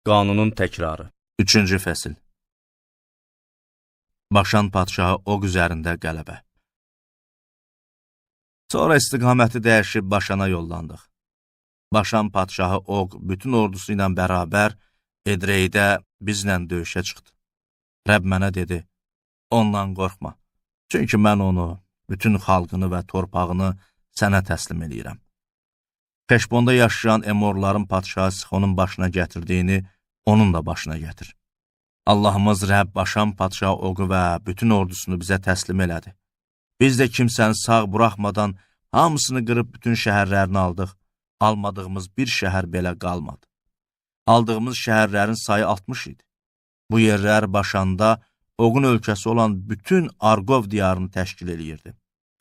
Qanunun təkrarı. 3-cü fəsil. Başan padşahı Oq üzərində qələbə. Sonra istiqaməti dəyişib Başana yollandıq. Başan padşahı Oq bütün ordusu ilə bərabər Edreydə bizlə döyüşə çıxdı. Rəbb mənə dedi, ondan qorxma, çünki mən onu, bütün xalqını və torpağını sənə təslim eləyirəm. Heşbonda yaşayan Emorların padşahı Sixonun başına gətirdiyini onun da başına gətir. Allahımız Rəbb Başan padşahı Oqu və bütün ordusunu bizə təslim elədi. Biz də kimsəni sağ buraxmadan hamısını qırıb bütün şəhərlərini aldıq. Almadığımız bir şəhər belə qalmadı. Aldığımız şəhərlərin sayı 60 idi. Bu yerlər Başanda Oqun ölkəsi olan bütün Arqov diyarını təşkil eləyirdi.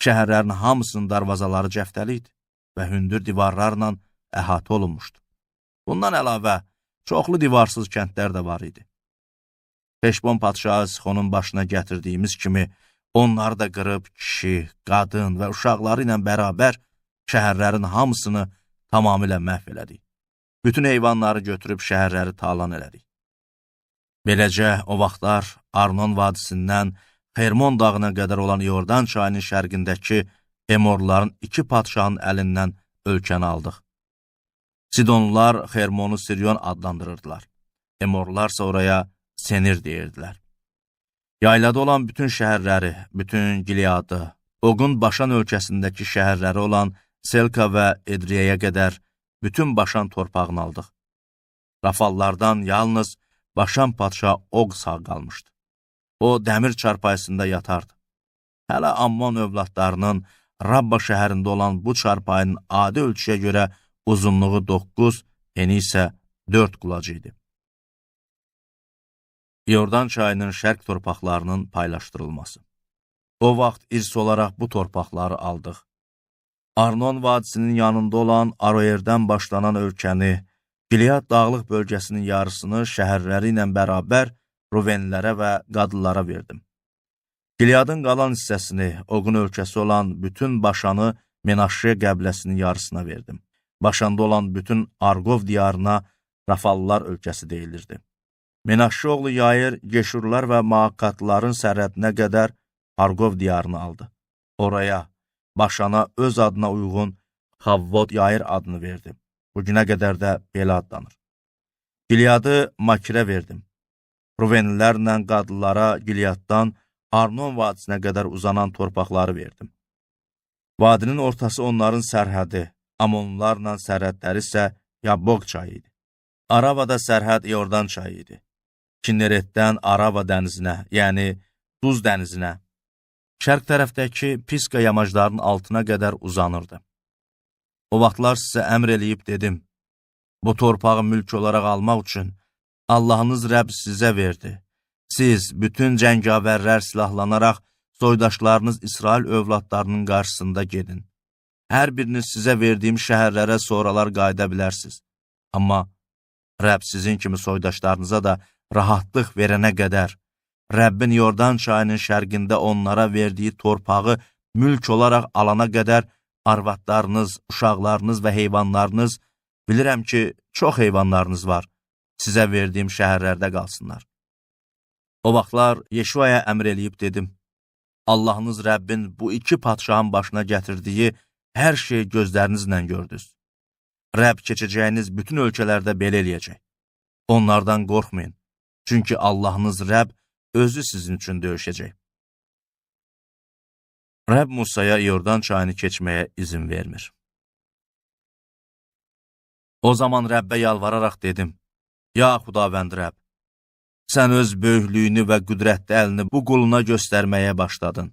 Şəhərlərin hamısının darvazaları cəftəli idi və hündür divarlarla əhatə olunmuşdu. Bundan əlavə, çoxlu divarsız kəndlər də var idi. Heşbon padşahı Sixonun başına gətirdiyimiz kimi, onları da qırıb kişi, qadın və uşaqları ilə bərabər şəhərlərin hamısını tamamilə məhv elədik. Bütün heyvanları götürüb şəhərləri talan elədik. Beləcə, o vaxtlar Arnon vadisindən Xermon dağına qədər olan Yordan çayının şərqindəki Emorların 2 padşahın əlindən ölkəni aldıq. Sidonlular Xermonu Siryon adlandırırdılar. Emorlarsa oraya Senir deyirdilər. Yaylada olan bütün şəhərləri, bütün Gileadı, Oqun Başan ölkəsindəki şəhərləri olan Selka və Edriyəyə qədər bütün Başan torpağını aldıq. Rafallardan yalnız Başan padşahı Oq sağ qalmışdı. O, dəmir çarpayısında yatardı. Hələ Ammon övladlarının Rabba şəhərində olan bu çarpayının adi ölçüyə görə uzunluğu 9, eni isə 4 qulacı idi. Yordan çayının şərq torpaqlarının paylaşdırılması. O vaxt irs olaraq bu torpaqları aldıq. Arnon vadisinin yanında olan Aroerdən başlanan ölkəni, Gilead dağlıq bölgəsinin yarısını şəhərləri ilə bərabər Ruvenlilərə və qadınlara verdim. Gileadın qalan hissəsini, Oqun ölkəsi olan bütün Başanı Menaşşe qəbiləsinin yarısına verdim. Başanda olan bütün Arqov diyarına Rafallılar ölkəsi deyilirdi. Menaşşe oğlu Yayir, Geşurlar və Maakatlıların sərhədinə qədər Arqov diyarını aldı. Oraya, Başana öz adına uyğun Havvod Yayir adını verdi. Bugünə qədər də belə adlanır. Gileadı Makirə verdim. Ruvenlilərlə qadınlara Gileaddan Arnon vadisinə qədər uzanan torpaqları verdim. Vadinin ortası onların sərhədi, Amonlarla sərhədləri isə Yabbok çayı idi. Aravada sərhəd Yordan çayı idi. Kinneretdən Arava dənizinə, yəni Duz dənizinə, şərq tərəfdəki Piska yamaclarının altına qədər uzanırdı. O vaxtlar sizə əmr eləyib dedim, bu torpağı mülk olaraq almaq üçün Allahınız Rəbb sizə verdi. Siz, bütün cəngavərlər silahlanaraq soydaşlarınız İsrail övladlarının qarşısında gedin. Hər biriniz sizə verdiyim şəhərlərə sonralar qayıda bilərsiniz. Amma Rəbb sizin kimi soydaşlarınıza da rahatlıq verənə qədər, Rəbbin Yordan çayının şərqində onlara verdiyi torpağı mülk olaraq alana qədər arvadlarınız, uşaqlarınız və heyvanlarınız, bilirəm ki, çox heyvanlarınız var, sizə verdiyim şəhərlərdə qalsınlar. O vaxtlar Yeşuaya əmr eləyib dedim, Allahınız Rəbbin bu 2 padşahın başına gətirdiyi hər şeyi gözlərinizlə gördünüz. Rəbb keçəcəyiniz bütün ölkələrdə belə eləyəcək. Onlardan qorxmayın, çünki Allahınız Rəbb özü sizin üçün döyüşəcək. Rəbb Musaya Yordan çayını keçməyə izin vermir. O zaman Rəbbə yalvararaq dedim, Ya Xudavənd Rəbb, sən öz böyüklüyünü və qüdrətli əlini bu quluna göstərməyə başladın.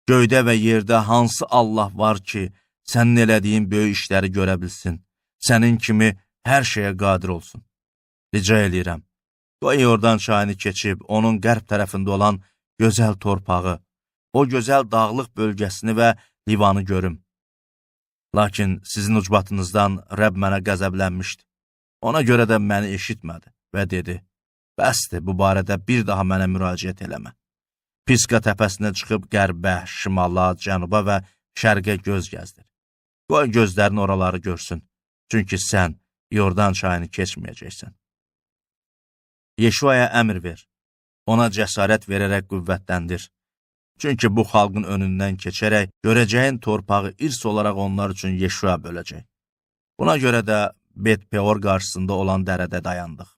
Göydə və yerdə hansı Allah var ki, sənin elədiyin böyük işləri görə bilsin, sənin kimi hər şeyə qadir olsun. Rica eləyirəm, qoy Yordan çayını keçib, onun qərb tərəfində olan gözəl torpağı, o gözəl dağlıq bölgəsini və livanı görüm. Lakin sizin ucbatınızdan Rəbb mənə qəzəblənmişdi. Ona görə də məni eşitmədi və dedi, bəsdir, bu barədə bir daha mənə müraciət eləmə. Piska təpəsinə çıxıb qərbə, şimala, cənuba və şərqə göz gəzdir. Qoy gözlərin oraları görsün, çünki sən Yordan çayını keçməyəcəksən. Yeşuaya əmr ver, ona cəsarət verərək qüvvətləndir. Çünki bu xalqın önündən keçərək görəcəyin torpağı irs olaraq onlar üçün Yeşua böləcək. Buna görə də Bet-Peor qarşısında olan dərədə dayandıq.